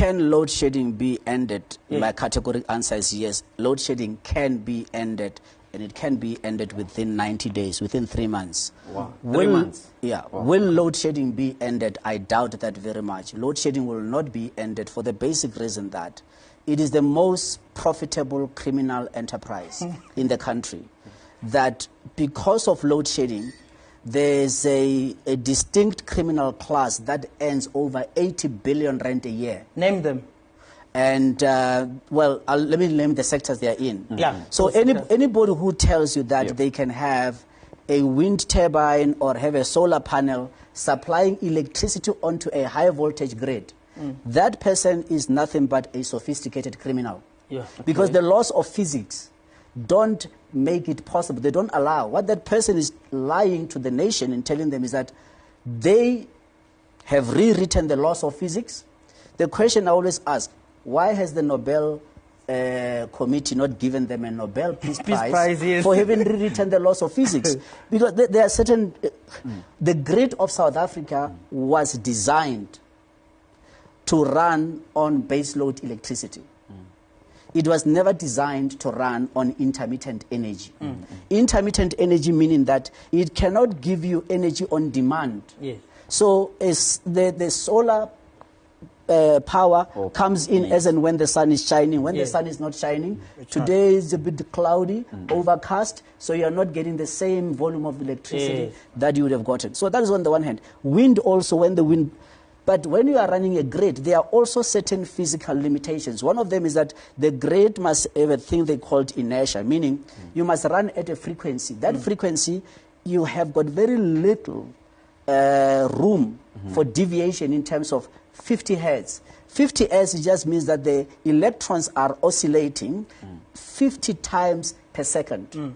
can load shedding be ended? My categorical answer is yes. Load shedding can be ended, and it can be ended within 90 days, within 3 months. Wow. 3 months? Yeah. Wow. Will load shedding be ended? I doubt that very much. Load shedding will not be ended for the basic reason that it is the most profitable criminal enterprise in the country. That because of load shedding, there's a distinct criminal class that earns over 80 billion rand a year. Name them. And, let me name the sectors they are in. Yeah. So anybody who tells you that they can have a wind turbine or have a solar panel supplying electricity onto a high voltage grid, that person is nothing but a sophisticated criminal. Yeah. Because the laws of physics don't make it possible. They don't allow. What that person is lying to the nation and telling them is that they have rewritten the laws of physics. The question I always ask, why has the Nobel Committee not given them a Nobel Peace Prize for having rewritten the laws of physics? Because there are certain... the grid of South Africa was designed to run on baseload electricity. It was never designed to run on intermittent energy. Intermittent energy meaning that it cannot give you energy on demand. Yes. So the solar power comes in as and when the sun is shining. When the sun is not shining, today is a bit cloudy, overcast, so you are not getting the same volume of electricity that you would have gotten. So that is on the one hand. Wind also, when the wind... But when you are running a grid, there are also certain physical limitations. One of them is that the grid must have a thing they call inertia, meaning you must run at a frequency. That frequency, you have got very little room for deviation in terms of 50 hertz. 50 hertz just means that the electrons are oscillating 50 times per second.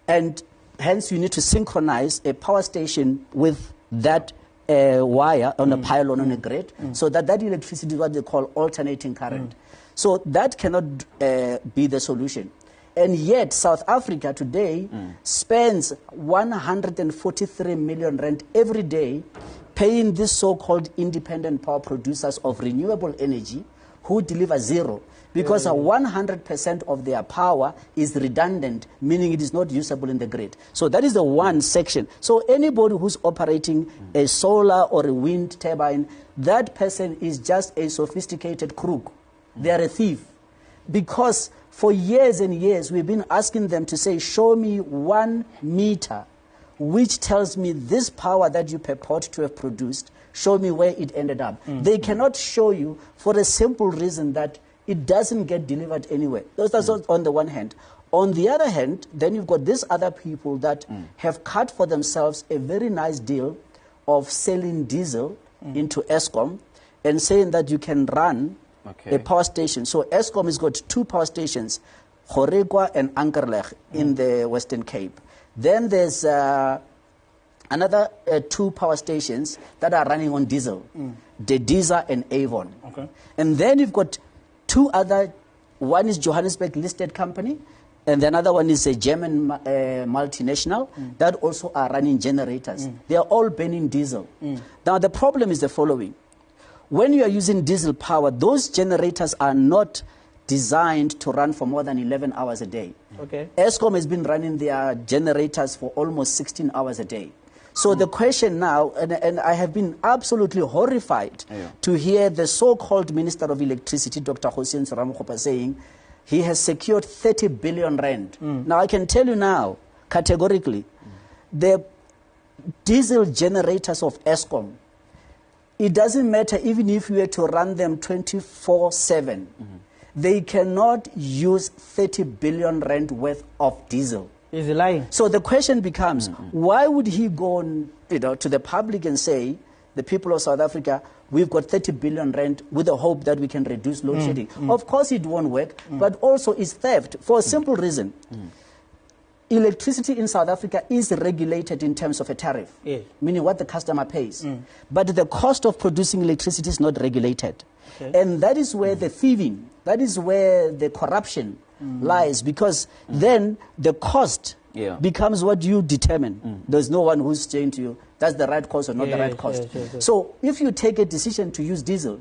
And hence you need to synchronize a power station with that wire on a pylon on a grid, so that electricity is what they call alternating current. So that cannot be the solution. And yet South Africa today spends 143 million rand every day paying these so-called independent power producers of renewable energy who deliver zero. Because 100% of their power is redundant, meaning it is not usable in the grid. So that is the one section. So anybody who's operating a solar or a wind turbine, that person is just a sophisticated crook. They are a thief. Because for years and years, we've been asking them to say, show me 1 meter which tells me this power that you purport to have produced, show me where it ended up. They cannot show you for a simple reason that it doesn't get delivered anywhere. That's on the one hand. On the other hand, then you've got these other people that have cut for themselves a very nice deal of selling diesel into Eskom and saying that you can run a power station. So Eskom has got 2 power stations, Gorekwa and Ankerleg in the Western Cape. Then there's another 2 power stations that are running on diesel, Dediza and Avon. And then you've got 2 other, one is Johannesburg listed company, and the other one is a German multinational that also are running generators. They are all burning diesel. Now the problem is the following. When you are using diesel power, those generators are not designed to run for more than 11 hours a day. Eskom has been running their generators for almost 16 hours a day. So the question now, and I have been absolutely horrified to hear the so-called Minister of Electricity, Dr. Hossein Ramokgopa, saying he has secured 30 billion rand. Now I can tell you now, categorically, the diesel generators of Eskom, it doesn't matter even if you were to run them 24/7, they cannot use 30 billion rand worth of diesel. Is he lying? So the question becomes, why would he go on, to the public and say, the people of South Africa, we've got 30 billion rand with the hope that we can reduce load shedding? Of course it won't work, but also it's theft for a simple reason. Electricity in South Africa is regulated in terms of a tariff, meaning what the customer pays. But the cost of producing electricity is not regulated. And that is where the thieving, that is where the corruption lies, because then the cost becomes what you determine. There's no one who's saying to you, that's the right cost or not the right cost. So if you take a decision to use diesel,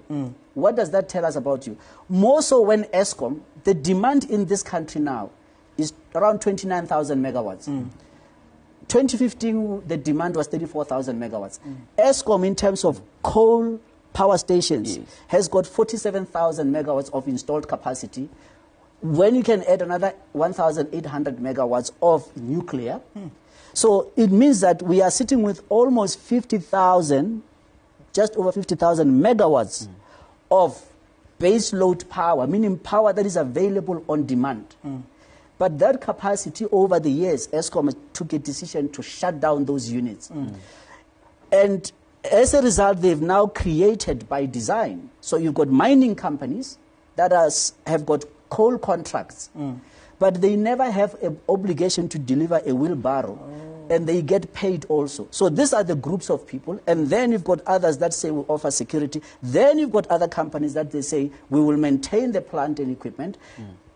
what does that tell us about you? More so when ESCOM, the demand in this country now is around 29,000 megawatts. 2015, the demand was 34,000 megawatts. ESCOM, in terms of coal power stations, has got 47,000 megawatts of installed capacity. When you can add another 1,800 megawatts of nuclear, so it means that we are sitting with almost 50,000, just over 50,000 megawatts of base load power, meaning power that is available on demand. But that capacity over the years, ESCOM took a decision to shut down those units. And as a result, they've now created by design. So you've got mining companies that have got coal contracts, but they never have an obligation to deliver a wheelbarrow, and they get paid also. So these are the groups of people, and then you've got others that say we offer security. Then you've got other companies that they say we will maintain the plant and equipment.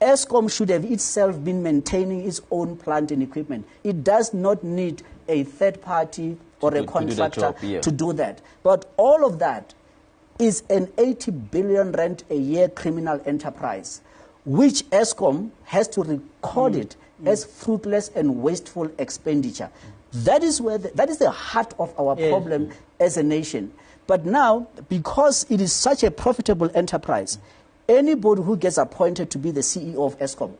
ESCOM should have itself been maintaining its own plant and equipment. It does not need a third party or a contractor to do that. But all of that is an 80 billion rand a year criminal enterprise, which ESCOM has to record it as fruitless and wasteful expenditure. That is where that is the heart of our problem as a nation. But now, because it is such a profitable enterprise, anybody who gets appointed to be the CEO of ESCOM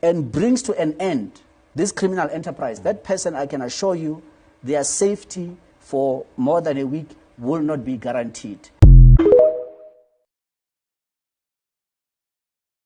and brings to an end this criminal enterprise, that person, I can assure you, their safety for more than a week will not be guaranteed.